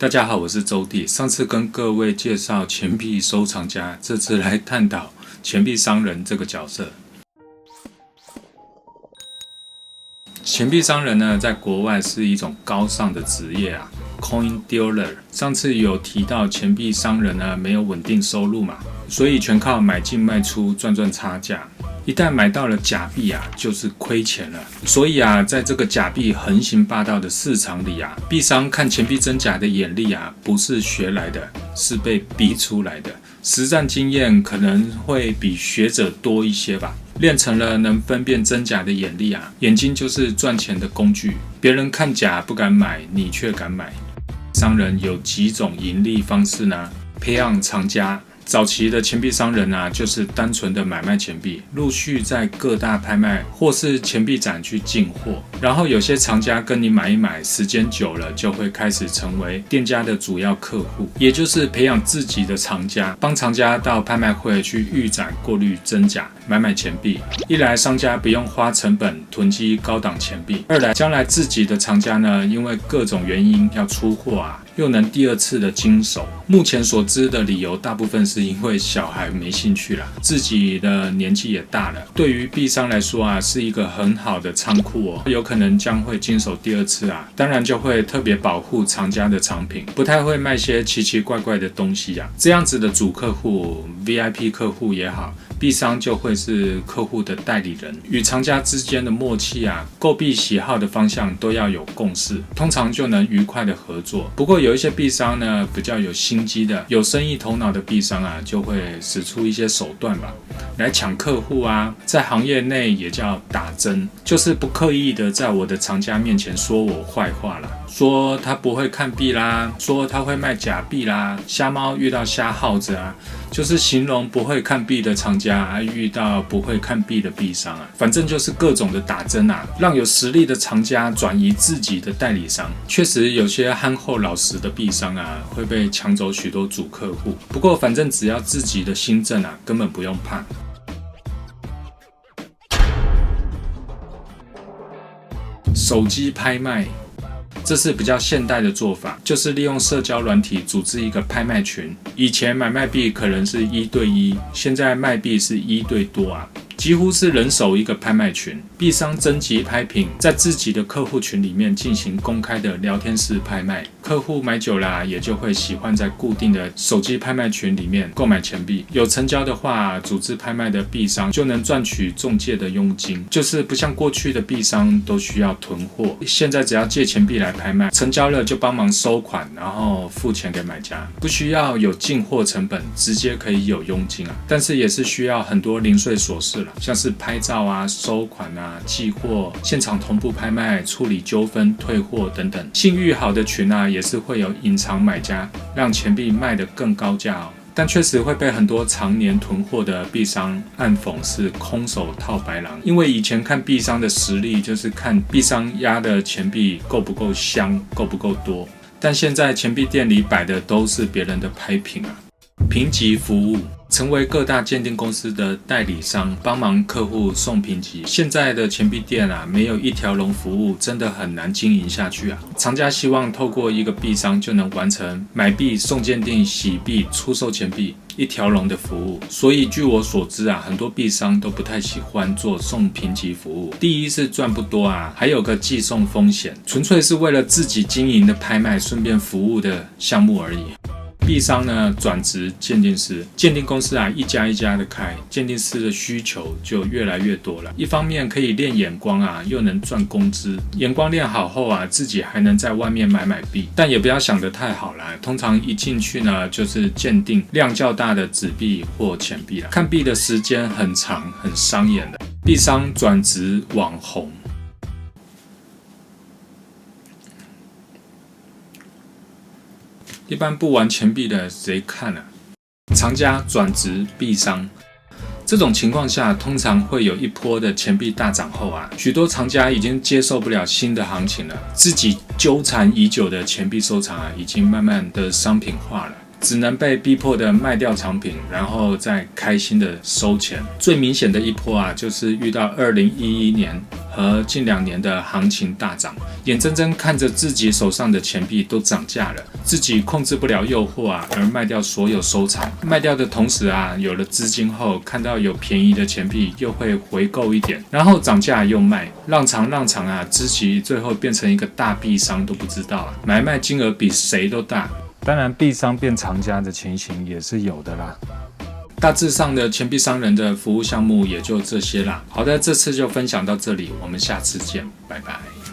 大家好，我是周弟。上次跟各位介绍钱币收藏家，这次来探讨钱币商人这个角色。钱币商人呢，在国外是一种高尚的职业啊 ，coin dealer。上次有提到钱币商人呢没有稳定收入嘛，所以全靠买进卖出赚差价。一旦买到了假币啊，就是亏钱了。所以啊，在这个假币横行霸道的市场里啊，币商看钱币真假的眼力啊，不是学来的，是被逼出来的。实战经验可能会比学者多一些吧，练成了能分辨真假的眼力啊，眼睛就是赚钱的工具。别人看假不敢买，你却敢买。商人有几种盈利方式呢？培养藏家。早期的钱币商人啊，就是单纯的买卖钱币，陆续在各大拍卖或是钱币展去进货，然后有些藏家跟你买一买，时间久了就会开始成为店家的主要客户，也就是培养自己的藏家，帮藏家到拍卖会去预展、过滤真假、买钱币。一来商家不用花成本囤积高档钱币，二来将来自己的藏家呢，因为各种原因要出货啊，又能第二次的经手。目前所知的理由，大部分是因为小孩没兴趣了，自己的年纪也大了。对于币商来说啊，是一个很好的仓库哦，有可能将会经手第二次啊，当然就会特别保护藏家的藏品，不太会卖些奇奇怪怪的东西啊。这样子的主客户、VIP 客户也好，币商就会是客户的代理人，与藏家之间的默契啊，购币喜好的方向都要有共识，通常就能愉快的合作。不过有一些币商呢，比较有心机的、有生意头脑的币商啊，就会使出一些手段吧，来抢客户啊，在行业内也叫打针，就是不刻意的在我的藏家面前说我坏话啦，说他不会看币啦，说他会卖假币啦，瞎猫遇到瞎耗子啊，就是形容不会看币的藏家遇到不会看币的币商啊，反正就是各种的打针啊，让有实力的藏家转移自己的代理商。确实有些憨厚老实的币商啊，会被抢走许多主客户。不过反正只要自己的心正啊，根本不用怕。手机拍卖。这是比较现代的做法，就是利用社交软体组织一个拍卖群。以前买卖币可能是1对1，现在卖币是1对多啊，几乎是人手一个拍卖群。币商征集拍品，在自己的客户群里面进行公开的聊天式拍卖。客户买久了也就会喜欢在固定的手机拍卖群里面购买钱币。有成交的话，组织拍卖的币商就能赚取中介的佣金，就是不像过去的币商都需要囤货，现在只要借钱币来拍卖，成交了就帮忙收款，然后付钱给买家，不需要有进货成本，直接可以有佣金啊。但是也是需要很多零碎琐事了，像是拍照啊、收款啊、寄货、现场同步拍卖、处理纠纷、退货等等。信誉好的群啊，也是会有隐藏买家，让钱币卖得更高价哦。但确实会被很多常年囤货的币商暗讽是空手套白狼，因为以前看币商的实力就是看币商压的钱币够不够香，够不够多，但现在钱币店里摆的都是别人的拍品啊。评级服务，成为各大鉴定公司的代理商，帮忙客户送评级。现在的钱币店啊，没有一条龙服务，真的很难经营下去啊。藏家希望透过一个币商就能完成买币、送鉴定、洗币、出售钱币一条龙的服务，所以据我所知啊，很多币商都不太喜欢做送评级服务。第一是赚不多啊，还有个寄送风险，纯粹是为了自己经营的拍卖顺便服务的项目而已。币商呢转职鉴定师，鉴定公司啊一家一家的开，鉴定师的需求就越来越多了。一方面可以练眼光啊，又能赚工资。眼光练好后啊，自己还能在外面买币，但也不要想得太好啦。通常一进去呢，就是鉴定量较大的纸币或钱币啦。看币的时间很长，很伤眼的。币商转职网红。一般不玩钱币的谁看啊？藏家转职币商，这种情况下，通常会有一波的钱币大涨后啊，许多藏家已经接受不了新的行情了，自己纠缠已久的钱币收藏啊，已经慢慢的商品化了。只能被逼迫的卖掉藏品，然后再开心的收钱。最明显的一波啊，就是遇到2011年和近2年的行情大涨，眼睁睁看着自己手上的钱币都涨价了，自己控制不了诱惑而卖掉所有收藏。卖掉的同时有了资金后，看到有便宜的钱币又会回购一点，然后涨价又卖，浪长知其最后变成一个大币商都不知道买卖金额比谁都大。当然，币商变藏家的情形也是有的啦。大致上的钱币商人的服务项目也就这些啦。好的，这次就分享到这里，我们下次见，拜拜。